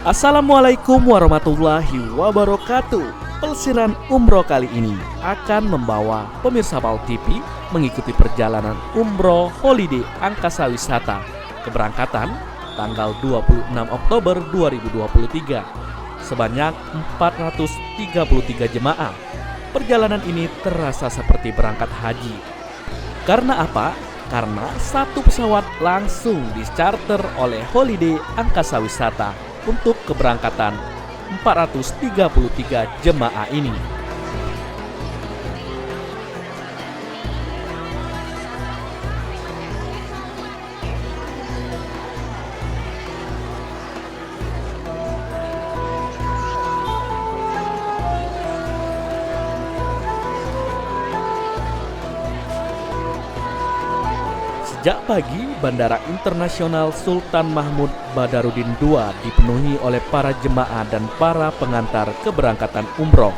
Assalamualaikum warahmatullahi wabarakatuh. Pelesiran umroh kali ini akan membawa pemirsa PAL TV mengikuti perjalanan umroh holiday Angkasa Wisata keberangkatan tanggal 26 Oktober 2023 sebanyak 433 jemaah. Perjalanan ini terasa seperti berangkat haji. Karena apa? Karena satu pesawat langsung dicharter oleh Holiday Angkasa Wisata untuk keberangkatan 433 jemaah ini. Sejak pagi, Bandara Internasional Sultan Mahmud Badarudin II dipenuhi oleh para jemaah dan para pengantar keberangkatan umroh.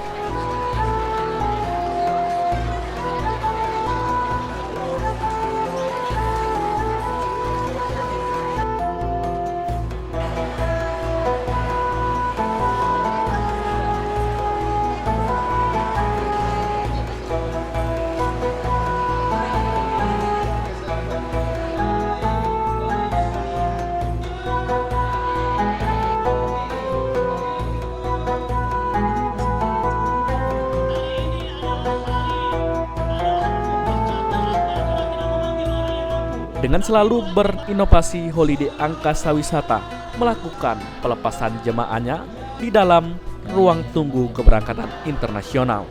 Dengan selalu berinovasi, Holiday Angkasa Wisata melakukan pelepasan jemaahnya di dalam ruang tunggu keberangkatan internasional.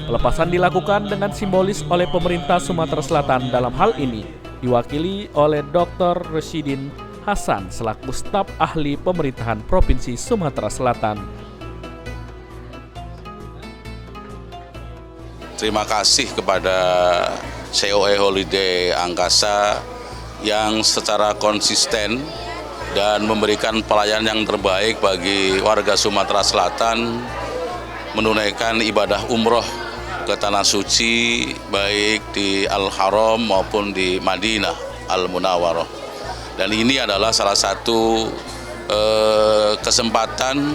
Pelepasan dilakukan dengan simbolis oleh pemerintah Sumatera Selatan, dalam hal ini diwakili oleh Dr. Rashidin Hasan selaku staf ahli pemerintahan Provinsi Sumatera Selatan. Terima kasih kepada COE Holiday Angkasa yang secara konsisten dan memberikan pelayanan yang terbaik bagi warga Sumatera Selatan menunaikan ibadah umroh ke Tanah Suci baik di Al-Haram maupun di Madinah Al-Munawwaroh. Dan ini adalah salah satu kesempatan,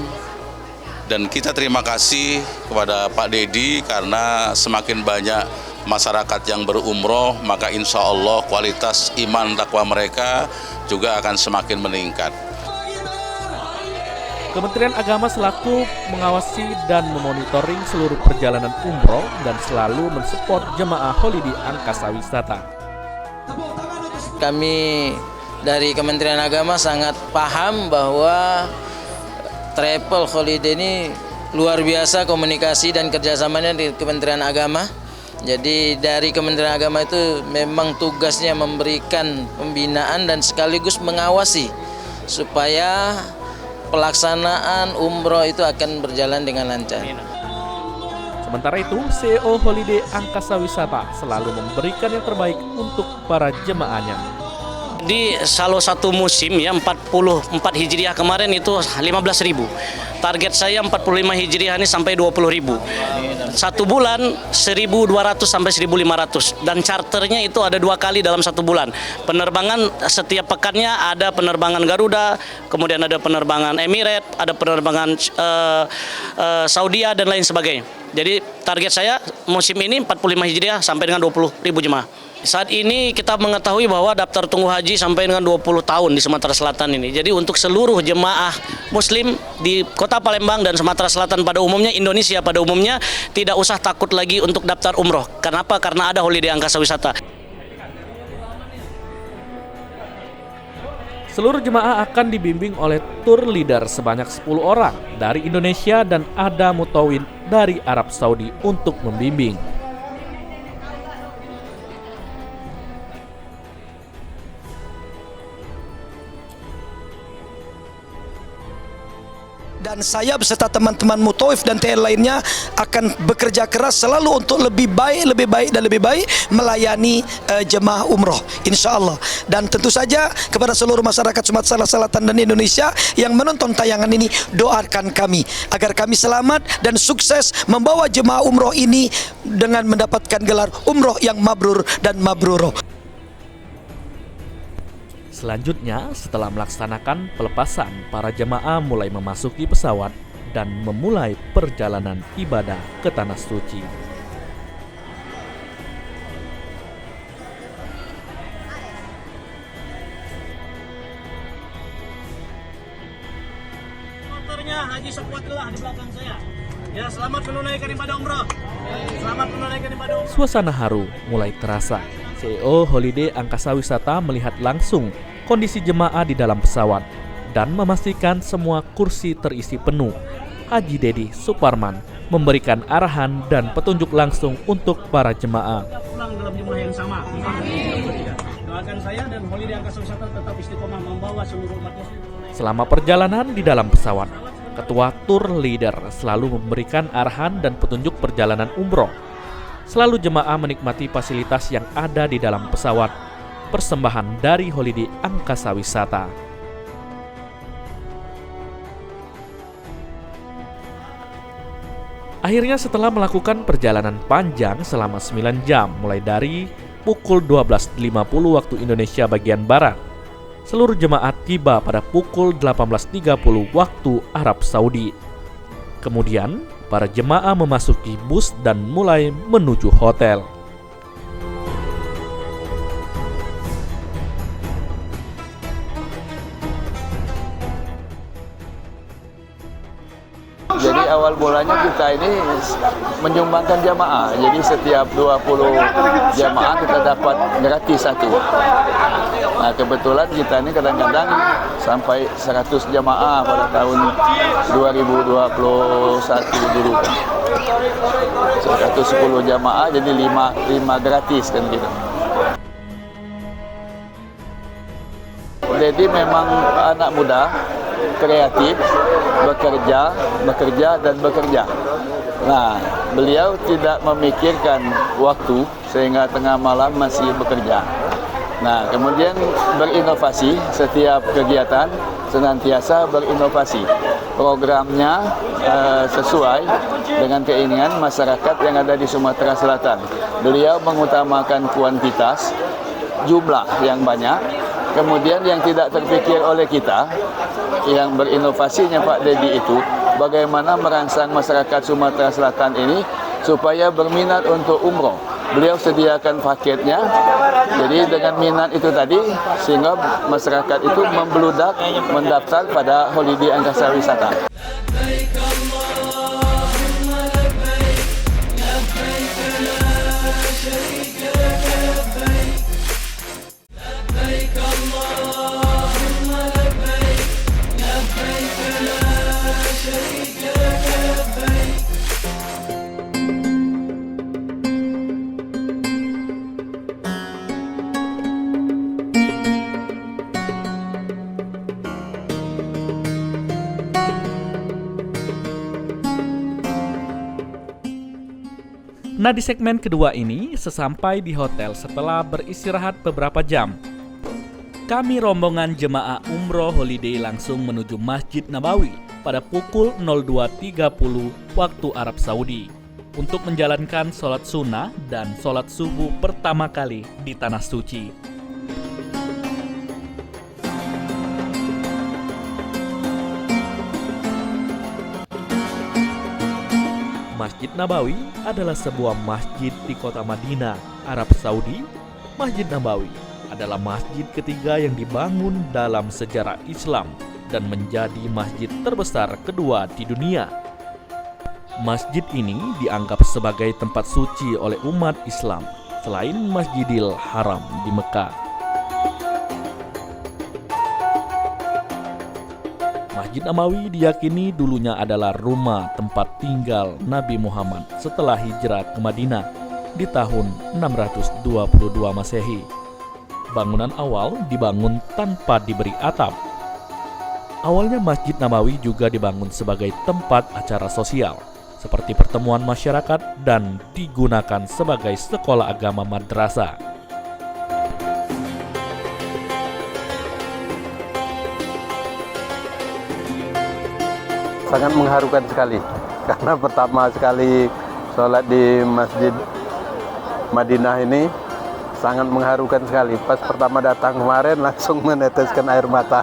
dan kita terima kasih kepada Pak Dedi karena semakin banyak masyarakat yang berumroh, maka insya Allah kualitas iman takwa mereka juga akan semakin meningkat. Kementerian Agama selaku mengawasi dan memonitoring seluruh perjalanan umroh dan selalu mensupport jemaah Holiday Angkasa Wisata. Kami dari Kementerian Agama sangat paham bahwa travel holiday ini luar biasa komunikasi dan kerjasamanya di Kementerian Agama. Jadi dari Kementerian Agama itu memang tugasnya memberikan pembinaan dan sekaligus mengawasi supaya pelaksanaan umroh itu akan berjalan dengan lancar. Sementara itu, CEO Holiday Angkasa Wisata selalu memberikan yang terbaik untuk para jemaahnya. Di salah satu musim ya 44 Hijriah kemarin itu 15.000. Target saya 45 Hijriah ini sampai 20.000. Satu bulan 1.200 sampai 1.500 dan charternya itu ada 2 kali dalam 1 bulan. Penerbangan setiap pekannya ada penerbangan Garuda, kemudian ada penerbangan Emirates, ada penerbangan Saudi dan lain sebagainya. Jadi target saya musim ini 45 Hijriah sampai dengan 20.000 jemaah. Saat ini kita mengetahui bahwa daftar tunggu haji sampai dengan 20 tahun di Sumatera Selatan ini. Jadi untuk seluruh jemaah muslim di Kota Palembang dan Sumatera Selatan pada umumnya, Indonesia pada umumnya, tidak usah takut lagi untuk daftar umroh. Kenapa? Karena ada Holiday Angkasa Wisata. Seluruh jemaah akan dibimbing oleh tour leader sebanyak 10 orang dari Indonesia dan ada mutawin dari Arab Saudi untuk membimbing. dan saya beserta teman-teman Mutawif dan TL lainnya akan bekerja keras selalu untuk lebih baik melayani jemaah umroh insyaallah. Dan tentu saja kepada seluruh masyarakat Sumatera Selatan dan Indonesia yang menonton tayangan ini, doakan kami agar kami selamat dan sukses membawa jemaah umroh ini dengan mendapatkan gelar umroh yang mabrur dan mabruroh. Selanjutnya, setelah melaksanakan pelepasan, para jemaah mulai memasuki pesawat dan memulai perjalanan ibadah ke Tanah Suci. Motornya Haji Sopwatullah di belakang saya. Ya, selamat menunaikan ibadah umroh. Selamat menunaikan ibadah umroh. Suasana haru mulai terasa. CEO Holiday Angkasa Wisata melihat langsung kondisi jemaah di dalam pesawat dan memastikan semua kursi terisi penuh. Haji Dedi Suparman memberikan arahan dan petunjuk langsung untuk para jemaah. Pulang dalam jumlah yang sama. Doakan saya dan Holiday Angkasa Wisata tetap istiqomah membawa seluruh umat muslim. Selama perjalanan di dalam pesawat, Ketua Tour Leader selalu memberikan arahan dan petunjuk perjalanan umroh. Selalu jemaah menikmati fasilitas yang ada di dalam pesawat. Persembahan dari Holiday Angkasa Wisata. Akhirnya setelah melakukan perjalanan panjang selama 9 jam mulai dari pukul 12.50 waktu Indonesia bagian Barat, seluruh jemaah tiba pada pukul 18.30 waktu Arab Saudi. Kemudian, para jemaah memasuki bus dan mulai menuju hotel. Jadi awal mulanya kita ini menyumbangkan jamaah. Jadi setiap 20 jamaah kita dapat gratis satu. Nah, kebetulan kita ini kadang-kadang sampai 100 jamaah pada tahun 2021 dulu kan. 110 jamaah jadi 5 gratis kan gitu. Jadi memang anak muda, kreatif, bekerja dan bekerja. Nah, beliau tidak memikirkan waktu sehingga tengah malam masih bekerja. Nah, kemudian berinovasi, setiap kegiatan senantiasa berinovasi. Programnya sesuai dengan keinginan masyarakat yang ada di Sumatera Selatan. Beliau mengutamakan kuantitas, jumlah yang banyak. Kemudian yang tidak terpikir oleh kita, yang berinovasinya Pak Dedi itu, bagaimana merangsang masyarakat Sumatera Selatan ini supaya berminat untuk umroh. Beliau sediakan paketnya, jadi dengan minat itu tadi, sehingga masyarakat itu membludak mendaftar pada Holiday Angkasa Wisata. Nah, di segmen kedua ini, sesampai di hotel setelah beristirahat beberapa jam, kami rombongan jemaah umroh Holiday langsung menuju Masjid Nabawi pada pukul 02.30 waktu Arab Saudi untuk menjalankan sholat sunnah dan sholat subuh pertama kali di Tanah Suci. Masjid Nabawi adalah sebuah masjid di kota Madinah, Arab Saudi. Masjid Nabawi adalah masjid ketiga yang dibangun dalam sejarah Islam dan menjadi masjid terbesar kedua di dunia. Masjid ini dianggap sebagai tempat suci oleh umat Islam selain Masjidil Haram di Mekah. Masjid Nabawi diyakini dulunya adalah rumah tempat tinggal Nabi Muhammad setelah hijrah ke Madinah di tahun 622 Masehi. Bangunan awal dibangun tanpa diberi atap. Awalnya Masjid Nabawi juga dibangun sebagai tempat acara sosial, seperti pertemuan masyarakat dan digunakan sebagai sekolah agama madrasah. Sangat mengharukan sekali, karena pertama sekali sholat di Masjid Madinah ini sangat mengharukan sekali. Pas pertama datang kemarin langsung meneteskan air mata.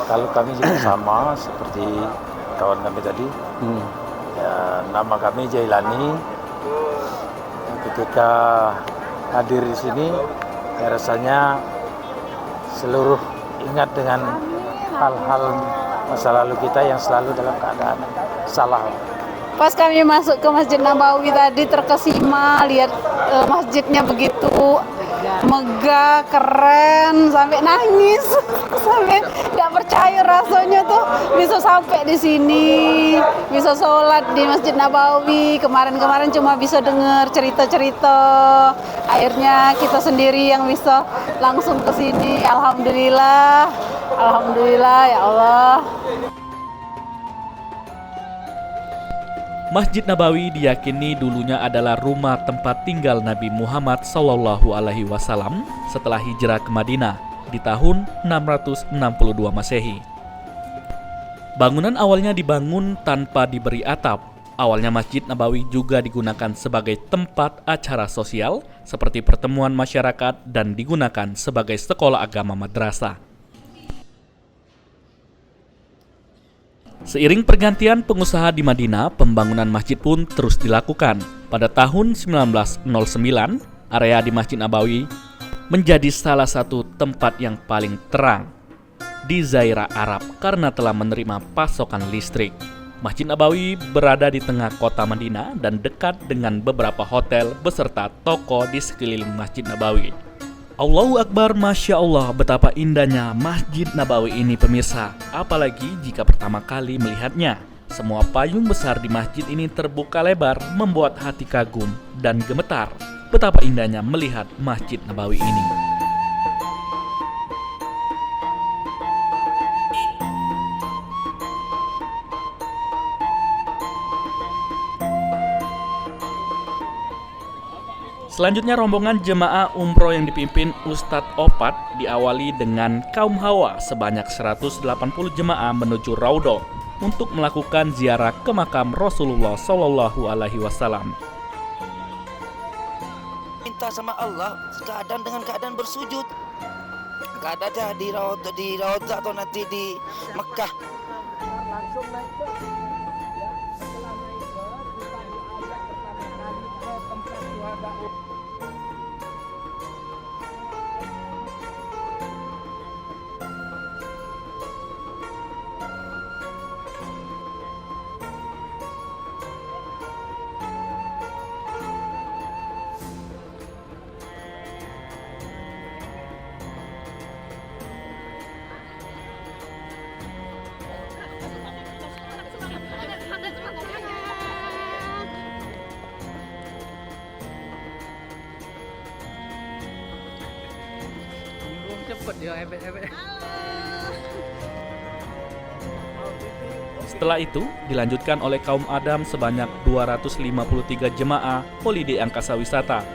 Kalau kami juga sama seperti kawan kami tadi. Ya, nama kami Jailani. Ketika hadir di sini, ya rasanya seluruh ingat dengan hal-hal masa lalu kita yang selalu dalam keadaan salah. Pas kami masuk ke Masjid Nabawi tadi terkesima lihat masjidnya begitu megah, keren, sampai nangis, sampai nggak percaya rasanya tuh bisa sampai di sini, bisa sholat di Masjid Nabawi. Kemarin cuma bisa dengar cerita-cerita, akhirnya kita sendiri yang bisa langsung ke sini. Alhamdulillah, alhamdulillah ya Allah. Masjid Nabawi diyakini dulunya adalah rumah tempat tinggal Nabi Muhammad SAW setelah hijrah ke Madinah di tahun 662 Masehi. Bangunan awalnya dibangun tanpa diberi atap. Awalnya Masjid Nabawi juga digunakan sebagai tempat acara sosial seperti pertemuan masyarakat dan digunakan sebagai sekolah agama madrasah. Seiring pergantian pengusaha di Madinah, pembangunan masjid pun terus dilakukan. Pada tahun 1909, area di Masjid Nabawi menjadi salah satu tempat yang paling terang di Zairah Arab karena telah menerima pasokan listrik. Masjid Nabawi berada di tengah kota Madinah dan dekat dengan beberapa hotel beserta toko di sekeliling Masjid Nabawi. Allahu Akbar, Masya Allah, betapa indahnya Masjid Nabawi ini pemirsa. Apalagi jika pertama kali melihatnya. Semua payung besar di masjid ini terbuka lebar, membuat hati kagum dan gemetar. Betapa indahnya melihat Masjid Nabawi ini. Selanjutnya rombongan jemaah umroh yang dipimpin Ustadz Opat diawali dengan kaum hawa sebanyak 180 jemaah menuju Raudhah untuk melakukan ziarah ke makam Rasulullah SAW. Minta sama Allah keadaan dengan keadaan bersujud. Gak ada di Raudhah atau nanti di Mekah. Langsung naik ke Setelah itu dilanjutkan oleh kaum Adam sebanyak 253 jemaah Holiday Angkasa Wisata.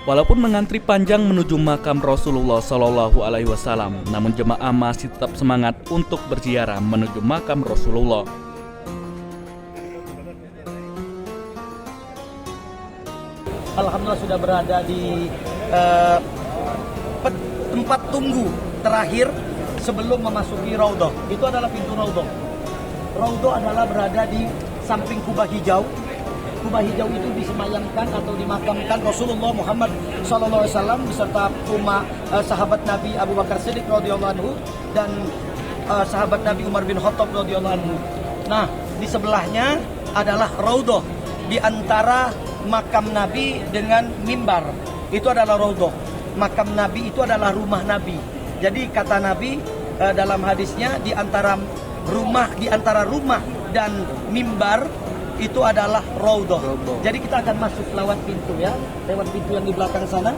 Walaupun mengantri panjang menuju makam Rasulullah SAW, namun jemaah masih tetap semangat untuk berziarah menuju makam Rasulullah. Alhamdulillah sudah berada di tempat tunggu terakhir sebelum memasuki Raudhah. Itu adalah pintu Raudhah. Raudhah adalah berada di samping Kubah Hijau. Kubah Hijau itu disemayamkan atau dimakamkan Rasulullah Muhammad SAW beserta sahabat Nabi Abu Bakar Siddiq radhiyallahu anhu dan sahabat Nabi Umar bin Khattab radhiyallahu anhu. Nah, di sebelahnya adalah Raudhah, di antara makam Nabi dengan mimbar. Itu adalah Raudhah. Makam Nabi itu adalah rumah Nabi. Jadi kata Nabi dalam hadisnya di antara rumah dan mimbar itu adalah Raudhah. Jadi kita akan masuk lewat pintu ya, lewat pintu yang di belakang sana.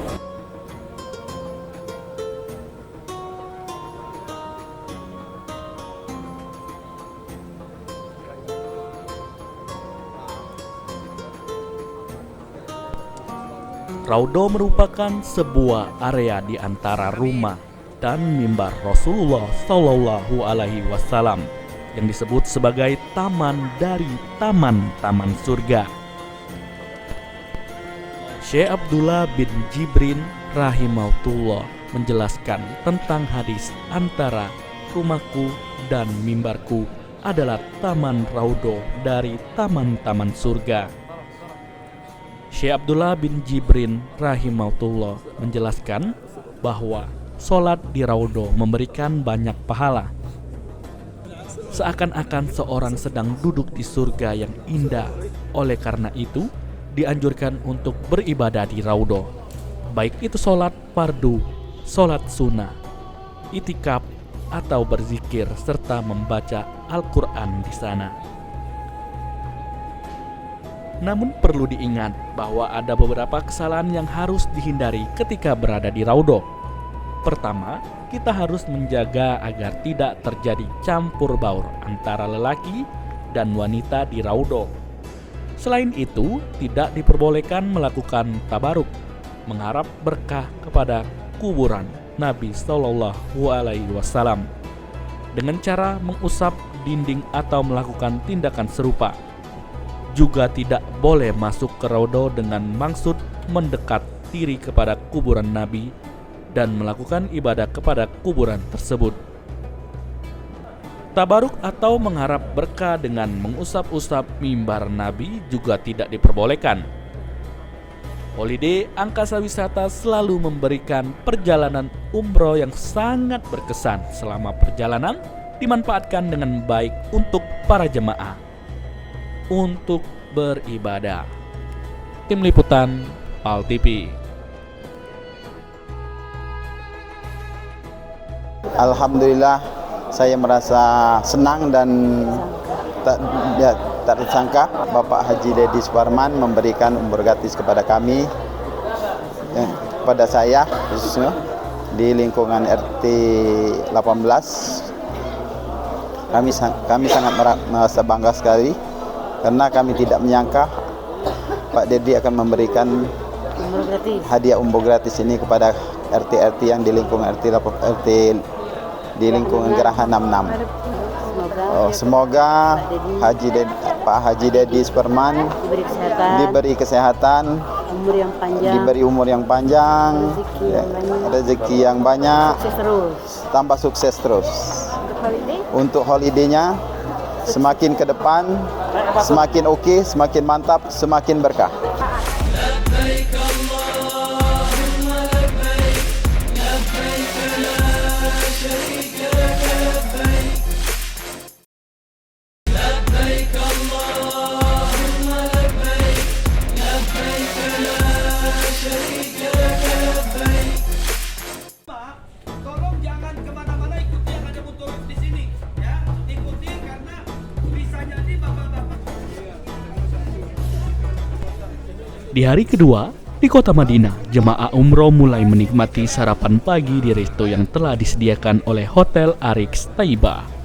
Raudhah merupakan sebuah area di antara rumah dan mimbar Rasulullah Shallallahu Alaihi Wasallam yang disebut sebagai taman dari taman-taman surga. Syekh Abdullah bin Jibrin rahimahullah menjelaskan tentang hadis antara rumahku dan mimbarku adalah taman Raudhah dari taman-taman surga. Syekh Abdullah bin Jibrin rahimahullah menjelaskan bahwa sholat di Raudhah memberikan banyak pahala. Seakan-akan seorang sedang duduk di surga yang indah. Oleh karena itu, dianjurkan untuk beribadah di Raudhah. Baik itu sholat fardu, sholat sunnah, itikaf, atau berzikir serta membaca Al-Quran di sana. Namun perlu diingat bahwa ada beberapa kesalahan yang harus dihindari ketika berada di Raudhah. Pertama, kita harus menjaga agar tidak terjadi campur baur antara lelaki dan wanita di Raudhah. Selain itu, tidak diperbolehkan melakukan tabaruk, mengharap berkah kepada kuburan Nabi Shallallahu Alaihi Wasallam dengan cara mengusap dinding atau melakukan tindakan serupa. Juga tidak boleh masuk ke Raudhah dengan maksud mendekat diri kepada kuburan Nabi dan melakukan ibadah kepada kuburan tersebut. Tabaruk atau mengharap berkah dengan mengusap-usap mimbar Nabi juga tidak diperbolehkan. Holiday Angkasa Wisata selalu memberikan perjalanan umroh yang sangat berkesan. Selama perjalanan dimanfaatkan dengan baik untuk para jemaah untuk beribadah. Tim Liputan PAL TV. Alhamdulillah, saya merasa senang dan tak tersangka Bapak Haji Deddy Suparman memberikan umroh gratis kepada kami, kepada saya khususnya di lingkungan RT 18. Kami sangat merasa bangga sekali karena kami tidak menyangka Pak Deddy akan memberikan hadiah umroh gratis ini kepada RT-RT yang di lingkungan RT di lingkungan Geraha 66. Semoga Pak Haji Deddy Suparman diberi kesehatan, diberi umur yang panjang, rezeki yang banyak, tambah sukses terus. Untuk holiday-nya semakin ke depan, semakin oke, semakin mantap, semakin berkah. Di hari kedua, di kota Madinah, jemaah umroh mulai menikmati sarapan pagi di resto yang telah disediakan oleh Hotel Arix Taibah.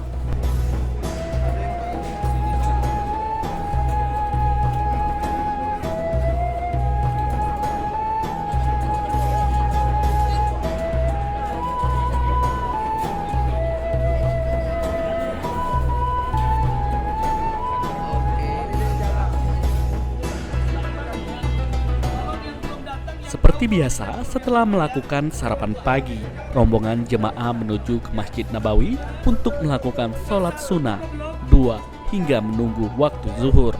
Seperti biasa, setelah melakukan sarapan pagi, rombongan jemaah menuju ke Masjid Nabawi untuk melakukan sholat sunnah 2 hingga menunggu waktu zuhur.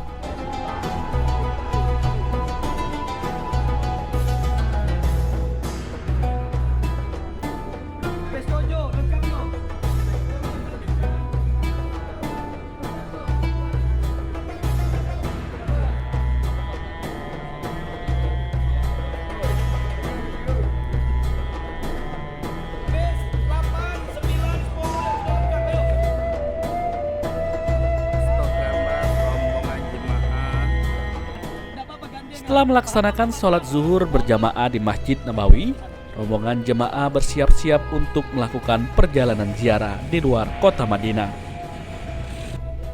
Setelah melaksanakan sholat zuhur berjamaah di Masjid Nabawi, rombongan jemaah bersiap-siap untuk melakukan perjalanan ziarah di luar kota Madinah.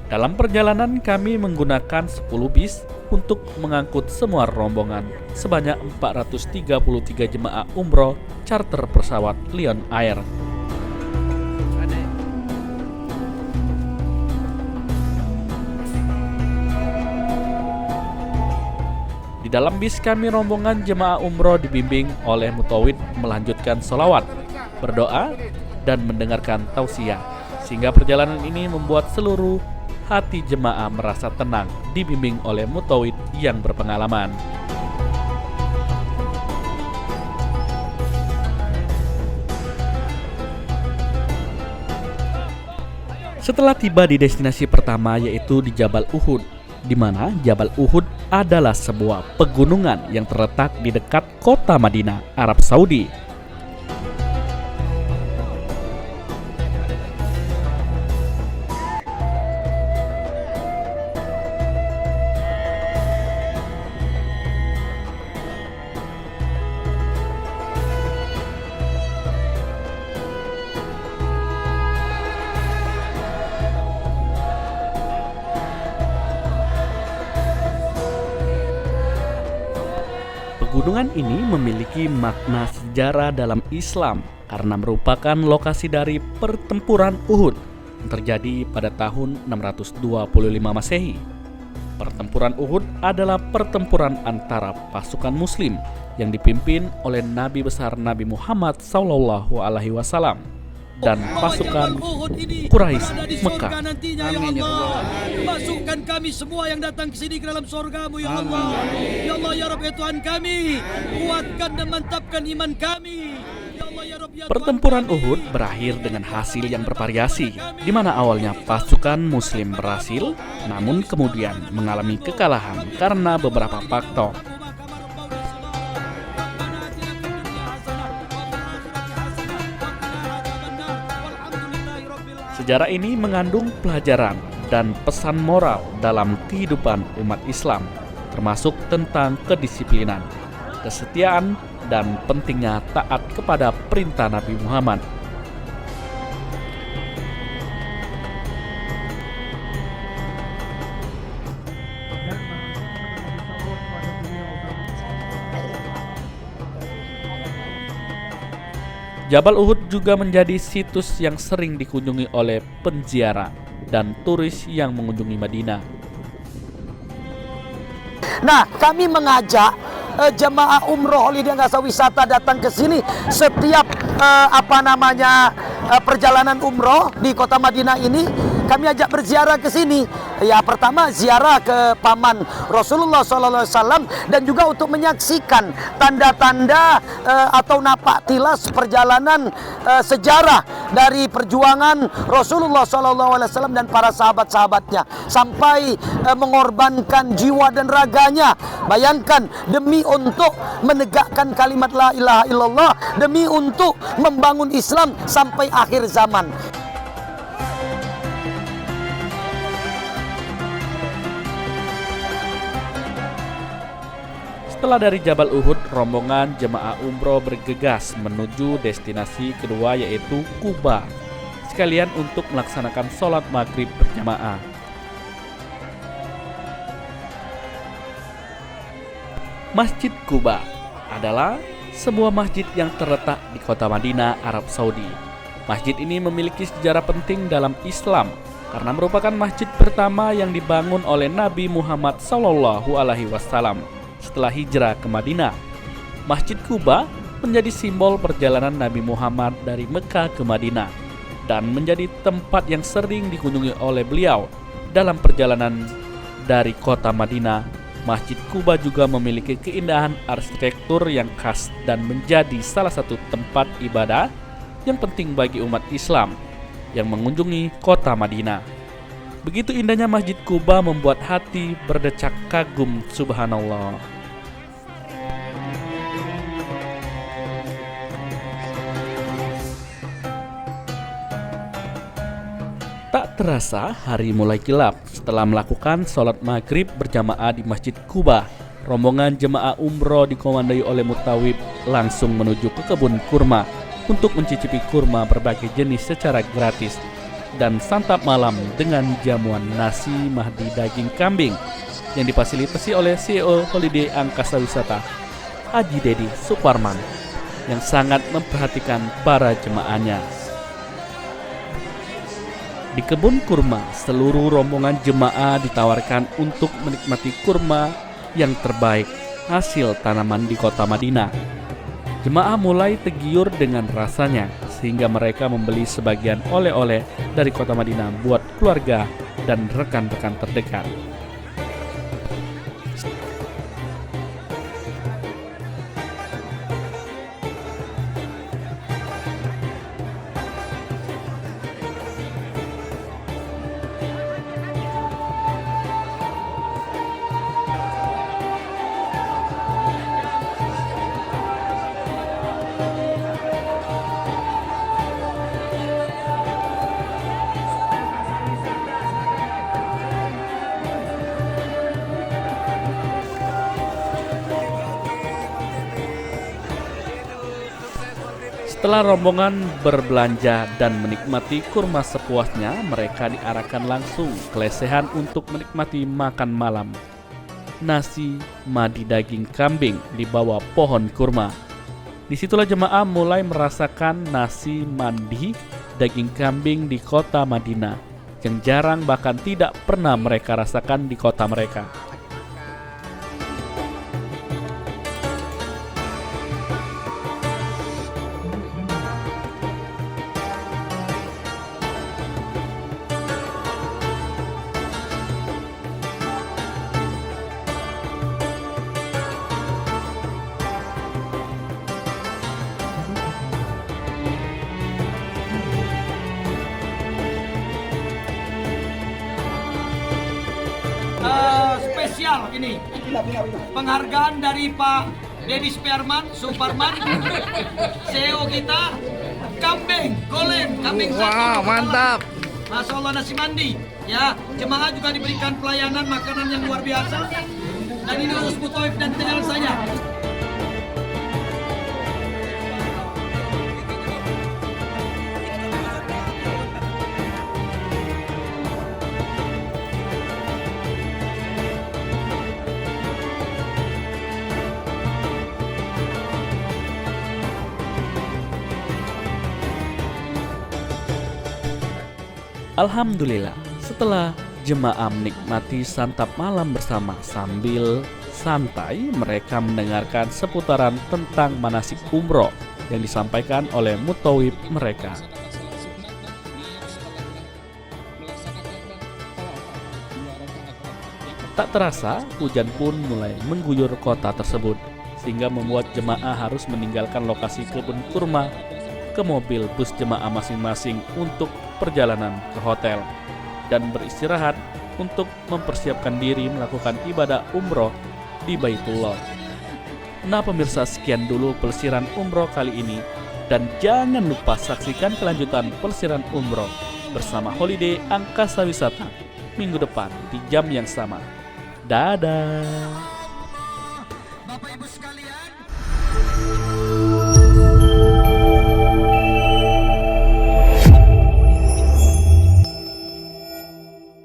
Dalam perjalanan kami menggunakan 10 bis untuk mengangkut semua rombongan sebanyak 433 jemaah umroh charter pesawat Lion Air. Di dalam bis kami rombongan jemaah umroh dibimbing oleh mutawid melanjutkan sholawat, berdoa, dan mendengarkan tausiah, sehingga perjalanan ini membuat seluruh hati jemaah merasa tenang dibimbing oleh mutawid yang berpengalaman. Setelah tiba di destinasi pertama yaitu di Jabal Uhud, di mana Jabal Uhud adalah sebuah pegunungan yang terletak di dekat kota Madinah, Arab Saudi. Pegunungan ini memiliki makna sejarah dalam Islam karena merupakan lokasi dari pertempuran Uhud yang terjadi pada tahun 625 Masehi. Pertempuran Uhud adalah pertempuran antara pasukan Muslim yang dipimpin oleh Nabi besar Nabi Muhammad SAW dan pasukan Quraisy Mekah. Amin ya Allah. Masukkan kami semua yang datang ke sini ke dalam surga-Mu ya Allah. Ya Allah ya Rabb ya Tuhan kami, kuatkan dan mantapkan iman kami. Ya Allah ya Rabb ya Tuhan. Pertempuran Uhud berakhir dengan hasil yang bervariasi, di mana awalnya pasukan Muslim berhasil, namun kemudian mengalami kekalahan karena beberapa faktor. Sejarah ini mengandung pelajaran dan pesan moral dalam kehidupan umat Islam, termasuk tentang kedisiplinan, kesetiaan, dan pentingnya taat kepada perintah Nabi Muhammad. Jabal Uhud juga menjadi situs yang sering dikunjungi oleh penziarah dan turis yang mengunjungi Madinah. Nah, kami mengajak jemaah umroh holiday Angkasa Wisata datang ke sini setiap perjalanan umroh di kota Madinah ini. Kami ajak berziarah ke sini. Ya, pertama ziarah ke paman Rasulullah SAW dan juga untuk menyaksikan tanda-tanda atau napak tilas perjalanan sejarah dari perjuangan Rasulullah SAW dan para sahabat-sahabatnya sampai mengorbankan jiwa dan raganya. Bayangkan, demi untuk menegakkan kalimat la ilaha illallah, demi untuk membangun Islam sampai akhir zaman. Setelah dari Jabal Uhud, rombongan jemaah umroh bergegas menuju destinasi kedua yaitu Quba, sekalian untuk melaksanakan sholat maghrib berjamaah. Masjid Quba adalah sebuah masjid yang terletak di kota Madinah, Arab Saudi. Masjid ini memiliki sejarah penting dalam Islam karena merupakan masjid pertama yang dibangun oleh Nabi Muhammad SAW setelah hijrah ke Madinah. Masjid Quba menjadi simbol perjalanan Nabi Muhammad dari Mekah ke Madinah dan menjadi tempat yang sering dikunjungi oleh beliau dalam perjalanan dari kota Madinah. Masjid Quba juga memiliki keindahan arsitektur yang khas dan menjadi salah satu tempat ibadah yang penting bagi umat Islam yang mengunjungi kota Madinah. Begitu indahnya Masjid Quba membuat hati berdecak kagum, subhanallah. Tak terasa hari mulai gelap setelah melakukan sholat maghrib berjamaah di Masjid Quba. rombongan jemaah umroh dikomandoi oleh Mutawib langsung menuju ke kebun kurma untuk mencicipi kurma berbagai jenis secara gratis dan santap malam dengan jamuan nasi mahdi daging kambing yang difasilitasi oleh CEO Holiday Angkasa Wisata Haji Dedi Suparman yang sangat memperhatikan para jemaahnya. Di kebun kurma, seluruh rombongan jemaah ditawarkan untuk menikmati kurma yang terbaik hasil tanaman di kota Madinah. Jemaah mulai tergiur dengan rasanya sehingga mereka membeli sebagian oleh-oleh dari kota Madinah buat keluarga dan rekan-rekan terdekat. Setelah rombongan berbelanja dan menikmati kurma sepuasnya, mereka diarahkan langsung ke lesehan untuk menikmati makan malam. Nasi madi daging kambing di bawah pohon kurma. Disitulah jemaah mulai merasakan nasi mandi daging kambing di kota Madinah yang jarang bahkan tidak pernah mereka rasakan di kota mereka. Spesial ini penghargaan dari Pak Dedi Suparman, CEO kita, kambing goreng, kambing satu. Wow, mantap. Masya Allah nasi mandi. Ya, jemaah juga diberikan pelayanan makanan yang luar biasa. Dan ini khusus Mutawif dan TL saja. Alhamdulillah, setelah jemaah menikmati santap malam bersama sambil santai, mereka mendengarkan seputaran tentang manasik umroh yang disampaikan oleh mutawib mereka. Tak terasa, hujan pun mulai mengguyur kota tersebut, sehingga membuat jemaah harus meninggalkan lokasi kebun kurma ke mobil bus jemaah masing-masing untuk perjalanan ke hotel dan beristirahat untuk mempersiapkan diri melakukan ibadah umroh di Baitullah. Nah pemirsa, sekian dulu pelesiran umroh kali ini, dan jangan lupa saksikan kelanjutan pelesiran umroh bersama Holiday Angkasa Wisata minggu depan di jam yang sama. Dadah.